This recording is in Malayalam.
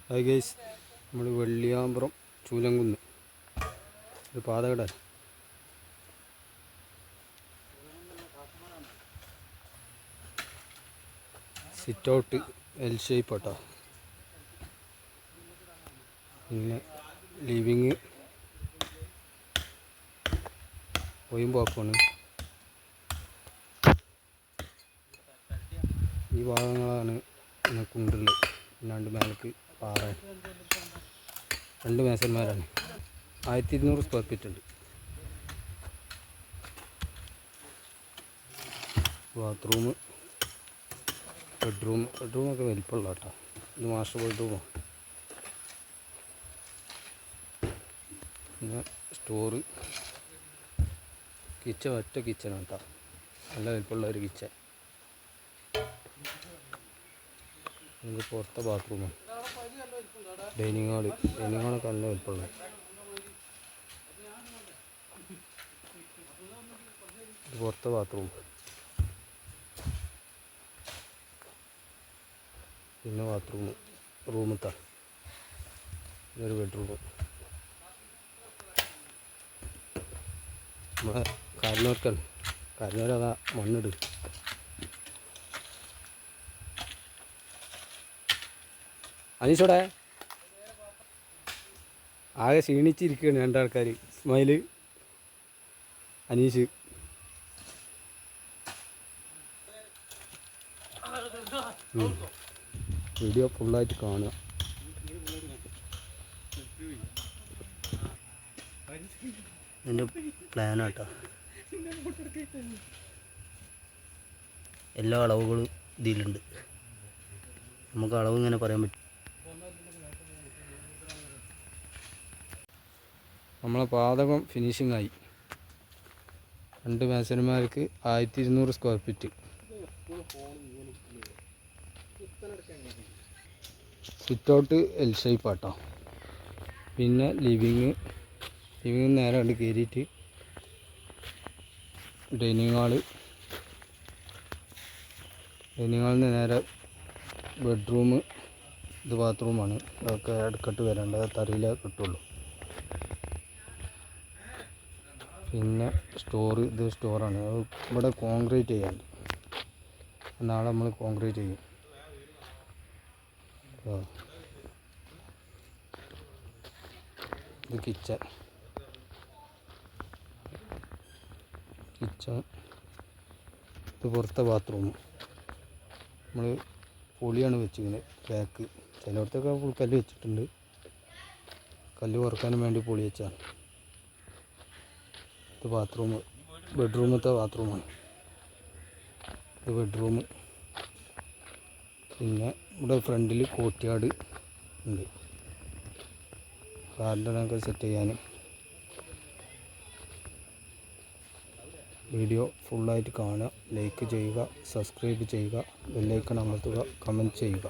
ഹായ് ഗൈസ്, നമ്മൾ വെള്ളിയാമ്പ്രം ചൂലംകുന്ന് ഒരു പാതകട. സിറ്റ് ഔട്ട് എൽ ഷേപ്പ് കേട്ടോ. പിന്നെ ലിവിങ് ഒയുമ്പോക്കാണ്. ഈ ഭാഗങ്ങളാണ് കുണ്ടുള്ളത്. രണ്ട് മേലേക്ക് പാറ, രണ്ട് മേസന്മാരാണ്. 1200 സ്ക്വയർ ഫീറ്റ് ഉണ്ട്. ബാത്റൂം, ബെഡ്റൂമൊക്കെ വലിപ്പമുള്ള കേട്ടോ. ഇത് മാസ്റ്റർ ബെഡ്റൂമാണ്. പിന്നെ സ്റ്റോറ്, കിച്ചൺ ഒറ്റ കിച്ചണാണ് കേട്ടോ. നല്ല വലിപ്പമുള്ള ഒരു കിച്ചൺ. ഇത് പുറത്തെ ബാത്റൂമാണ്. ഡൈനിങ് ഹാളൊക്കെ നല്ല വലിപ്പമുള്ളത്. ഇത് പുറത്തെ ബാത്റൂം. പിന്നെ ബാത്റൂം റൂമത്തെ ഇതൊരു ബെഡ്റൂം. നമ്മളെ കാരണവർക്കാണ്. കാരണവരതാ മണ്ണിട്. അനീഷോടെ ആകെ ക്ഷീണിച്ചിരിക്കുകയാണ് രണ്ടാൾക്കാർ. ഇസ്മായിൽ, അനീഷ്. വീഡിയോ ഫുള്ളായിട്ട് കാണുക. ഇതിൻ്റെ പ്ലാനാട്ടോ. എല്ലാ അളവുകളും ഇതിലുണ്ട്. നമുക്ക് അളവ് ഇങ്ങനെ പറയാൻ പറ്റും. നമ്മളെ പാതകം ഫിനിഷിംഗ് ആയി. 2 മേസന്മാർക്ക് 1200 square feet. Sit out L shape ആട്ടോ. പിന്നെ ലിവിങ് നേരെ കണ്ട് കയറിയിട്ട് ഡൈനിങ് ഹാളിൽ നിന്ന് നേരെ ബെഡ്റൂം. ഇത് ബാത്റൂമാണ്. അതൊക്കെ അടുക്കട്ട് വരേണ്ടത്, തറയിലേ കിട്ടുള്ളൂ. പിന്നെ ഇത് സ്റ്റോറാണ്. ഇവിടെ കോൺക്രീറ്റ് ചെയ്യാണ്ട്. നാളെ നമ്മൾ കോൺക്രീറ്റ് ചെയ്യും. ഇത് കിച്ചൺ. ഇത് പുറത്തെ ബാത്റൂം. നമ്മൾ പൊളിയാണ് വെച്ചിങ്ങനെ ബാക്ക്. ചിലയിടത്തൊക്കെ ഫുൾ കല്ല് വെച്ചിട്ടുണ്ട്. കല്ല് കുറക്കാനും വേണ്ടി പൊളി വെച്ചാണ്. ഇത് ബാത്റൂം, ബെഡ്റൂമത്തെ ബാത്റൂമാണ്. ഇത് ബെഡ്റൂം. പിന്നെ ഇവിടെ ഫ്രണ്ടിൽ കോർട്ട്യാർഡ് ഉണ്ട്. ഗാർഡനൊക്കെ സെറ്റ് ചെയ്യാൻ. വീഡിയോ ഫുള്ളായിട്ട് കാണുക, ലൈക്ക് ചെയ്യുക, സബ്സ്ക്രൈബ് ചെയ്യുക, ബെല്ലൈക്കൺ അമർത്തുക, കമൻറ്റ് ചെയ്യുക.